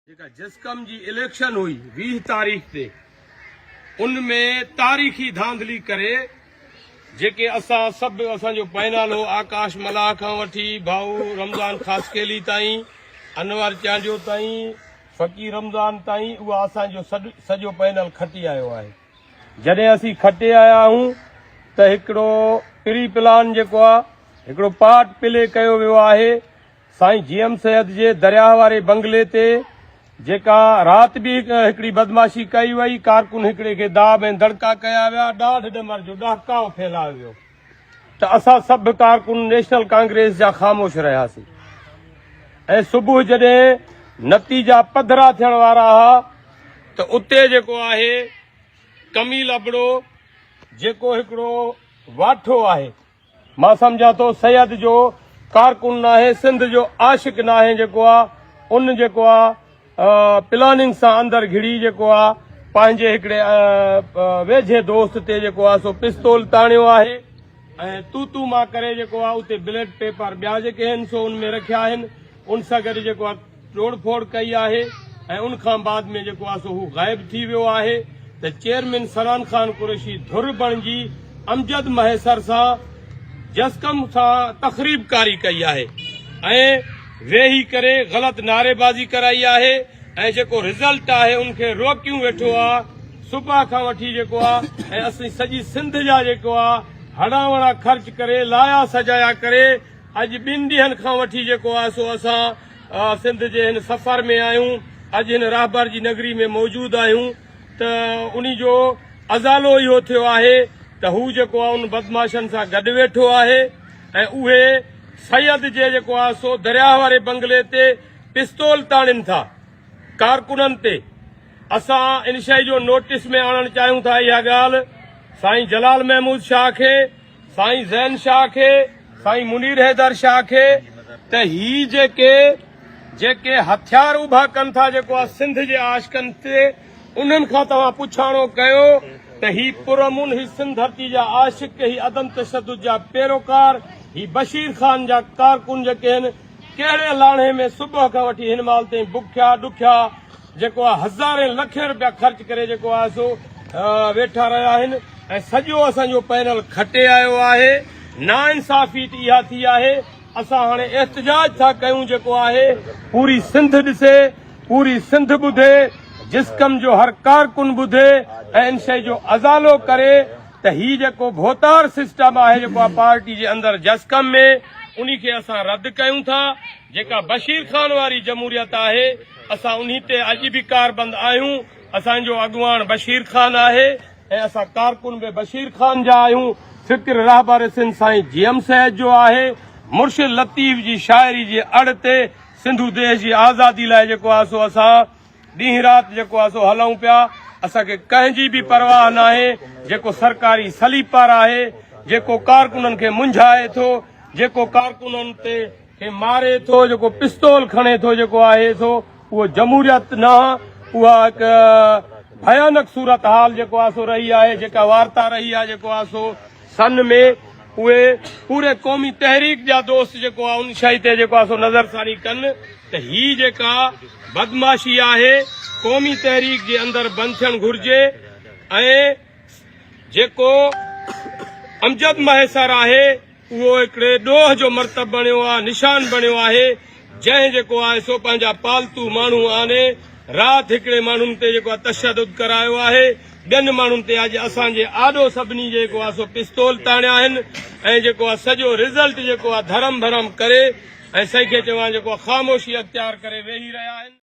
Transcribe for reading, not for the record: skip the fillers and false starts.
जेका जसकम जी इलेक्शन हुई 20 तारीख़ ते उनमें तारीख़ी धांधली करे जेके असां सभु असांजो पैनल हो आकाश मलाह खां वठी भाऊ रमज़ान खासकेली ताईं अनवर चांडियो ताईं फ़कीर रमज़ान ताईं उहा असांजो सॼो पैनल खटी आयो आहे। जॾहिं असीं खटे आया आहियूं त हिकिड़ो प्री प्लान जेको आहे हिकिड़ो पार्ट प्ले कयो वियो आहे साईं जीएम सैयद जे दरिया वारे बंगले ते जेका राति बि हिकिड़ी बदमाशी कई वई कारकुन हिकिड़े खे दाब ऐं दड़का कया विया ॾाढ ॾमर जो ॾाकाओ फैलायो वियो त असां सभु कारकुन नेशनल कांग्रेस जा ख़ामोश रहियासीं ऐं सुबुह जॾहिं नतीजा पधरा थियण वारा हुआ त उते जेको आहे कमी लबड़ो जेको हिकिड़ो वाठो आहे मां सम्झां थो सैयद जो कारकुन न आहे सिंध जो आशिक न आहे जेको आहे उन जेको आहे प्लानिंग सां अंदरि घिड़ी जेको आहे पंहिंजे हिकिड़े वेझे दोस्त ते जेको आहे सो पिस्तौल ताणियो आहे ऐं तू मां करे जेको आहे उते ब्लेड पेपर ॿिया जेके आहिनि सो उन में रखिया आहिनि उन सां गॾु जेको आहे तोड़ फोड़ कई आहे ऐं उन खां बाद में जेको आहे सो हू ग़ाइब थी वियो आहे त चेयरमैन सलान खान कुरैशी धुर बणिजी अमजद महेसर सां जसकम सां तक़रीबकारी कई आहे ऐं वेही करे ग़लति नारेबाज़ी कराई आहे ऐं जेको रिज़ल्ट आहे उनखे रोकियूं वेठो आहे सुबुह खां वठी जेको आहे ऐं असीं सॼी सिंध जा जेको आहे हणावणा ख़र्च करे लाया सजाया करे अॼु 2 ॾींहंनि खां वठी जेको आहे सो असां सिंध जे हिन सफ़र में आहियूं अॼु हिन राहबर जी नगरी में मौजूदु आहियूं त उन जो अज़ालो इहो थियो आहे त हू जेको आहे उन बदमाशनि सां गॾु वेठो आहे ऐं उहे सैयद जे जेको आहे सो दरिया वारे बंगले ते पिस्तौल ताणनि था कारकुननि ते असां इन शइ जो नोटिस में आणणु चाहियूं था इहा ॻाल्हि साईं जलाल महमूद शाह खे साईं ज़ैन शाह खे साईं मुनीर हैदर शाह खे त ही जेके हथियार उभा कनि था जेको आहे सिंध जे आशिकनि ते उन्हनि खां तव्हां पुछाणो कयो त ही पुरअमन ही सिंध धरती जा आशिक ही अदम तशद्दुद जा पैरोकार ही बशीर खान जा कारकुन जेके आहिनि कहिड़े लाणे में सुबुह खां वठी हिन महिल ताईं बुखिया ॾुखिया जेको आहे हज़ारे लखे रुपया ख़र्च करे जेको आहे सो वेठा रहिया आहिनि ऐं सॼो असांजो पैनल खटे आयो आहे नाइंसाफ़ी इहा थी आहे असां हाणे एहतजाज था कयूं जेको आहे पूरी सिंध ॾिसे पूरी सिंध ॿुधे जिस्कम जो हर कारकुन ॿुधे ऐं इन शइ जो अज़ालो करे त ही जेको भोतार सिस्टम आहे जेको आहे पार्टी जे अंदरि जसकम में उन खे असां रद्द कयूं था जेका बशीर खान वारी जमहूरियत आहे असां उन ते अॼु बि कारबंद आहियूं असांजो अॻुवान बशीर खान आहे ऐं असां कारकुन बि बशीर खान जा आहियूं फ़िक्र रहबर सिंध साईं जीएम सैयद जो आहे मुर्शिद लतीफ़ जी शाइरी जे अड़ ते सिंधु देश जी आज़ादी लाइ जेको आहे सो असां ॾींहुं राति जेको आहे सो हलूं पिया असांखे कंहिंजी बि परवाह न आहे जेको सरकारी सलीपर आहे जेको कारकुननि खे मुंझाए थो जेको कारकुननि ते खे मारे थो जेको पिस्तौल खणे थो जेको आहे सो उहो जमहूरियत न उहा हिकु भयानक सूरत हाल जेको आहे सो रही आहे जेका वार्ता रही आहे जेको आहे सो सन में उहे पूरे क़ौमी तहरीक जा दोस्त जेको आहे उन शइ ते जेको आहे सो नज़रसानी कनि त ही जेका बदमाशी आहे क़ौमी तहरीक जे अंदरि बंदि थियणु घुर्जे ऐं जेको अमजद महेसर आहे उहो हिकिड़े ॾोह जो मर्तब बणियो आहे निशान बणियो आहे जंहिं जेको आहे सो पंहिंजा पालतू माण्हू आने राति हिकिड़े माण्हुनि ते जेको आहे तशद्दुद करायो आहे ॿियनि माण्हुनि ते अॼु असांजे आॾो सभिनी जेको आहे सो पिस्तौल ताणिया आहिनि ऐं जेको आहे सॼो रिज़ल्ट जेको आहे धरम भरम करे ऐं साईं खे चवां जेको आहे ख़ामोशी अख़्तियार करे वेही रहिया आहिनि।